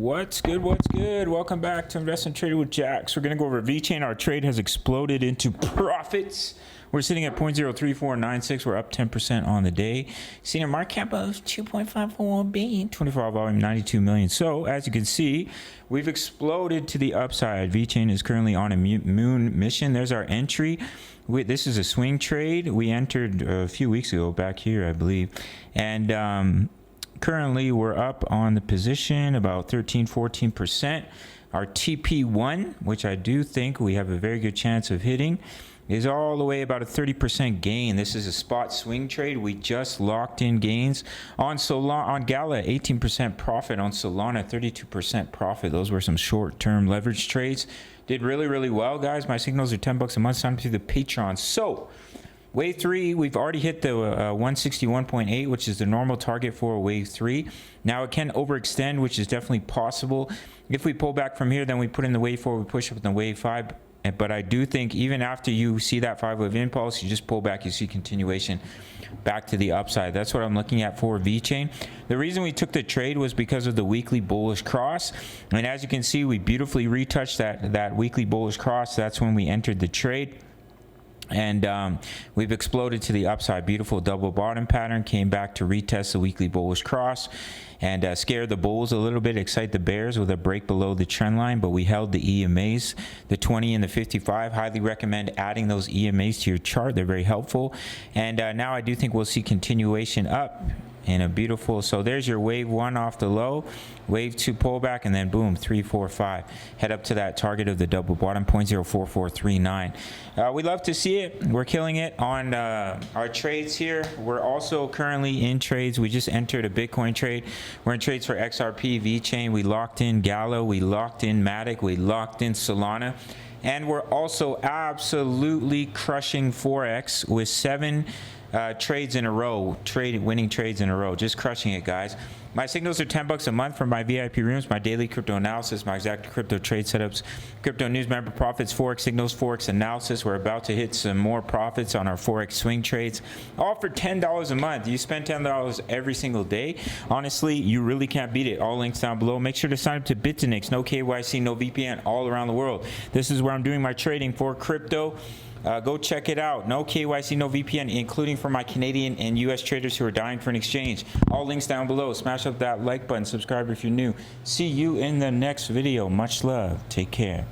What's good? What's good? Welcome back to Invest and Trade with Jax. We're going to go over Vechain. Our trade has exploded into profits. We're sitting at 0.03496. We're up 10% on the day. Seeing a market cap of 2.541 billion, 24-hour volume, 92 million. So as you can see, we've exploded to the upside. Vechain is currently on a moon mission. There's our entry. This is a swing trade. We entered a few weeks ago back here, I believe. And currently we're up on the position about 13-14%. Our TP1, which I do think we have a very good chance of hitting, is all the way about a 30% gain. This is a spot swing trade. We just locked in gains on Gala, 18% profit, on Solana 32% profit. Those were some short-term leverage trades. Did really well, guys. My signals are $10 a month. Sign up to the Patreon. So wave 3, we've already hit the 161.8, which is the normal target for wave 3. Now it can overextend, which is definitely possible. If we pull back from here, then we put in the wave 4, we push up in the wave 5. But I do think even after you see that 5-wave impulse, you just pull back, you see continuation back to the upside. That's what I'm looking at for Vechain. The reason we took the trade was because of the weekly bullish cross. And as you can see, we beautifully retouched that weekly bullish cross. That's when we entered the trade. And we've exploded to the upside. Beautiful double bottom pattern. Came back to retest the weekly bullish cross and scare the bulls a little bit, excite the bears with a break below the trend line. But we held the EMAs, the 20 and the 55. Highly recommend adding those EMAs to your chart. They're very helpful. And now I do think we'll see continuation up in a beautiful, so there's your wave 1 off the low, wave 2 pullback, and then boom, 3, 4, 5. Head up to that target of the double bottom, 0.04439. We love to see it. We're killing it on our trades here. We're also currently in trades. We just entered a Bitcoin trade. We're in trades for XRP, Vechain. We locked in Gala. We locked in Matic. We locked in Solana. And we're also absolutely crushing Forex with 7 trades in a row, winning trades in a row, just crushing it, guys. My signals are $10 a month for my VIP rooms, my daily crypto analysis, my exact crypto trade setups, crypto news, member profits, Forex signals, Forex analysis. We're about to hit some more profits on our Forex swing trades, all for $10 a month. You spend $10 every single day. Honestly, you really can't beat it. All links down below. Make sure to sign up to Bitfinex. No KYC, no VPN, all around the world. This is where I'm doing my trading for crypto. Go check it out. No KYC, no VPN, including for my Canadian and US traders who are dying for an exchange. All links down below. Smash up that like button. Subscribe if you're new. See you in the next video. Much love. Take care.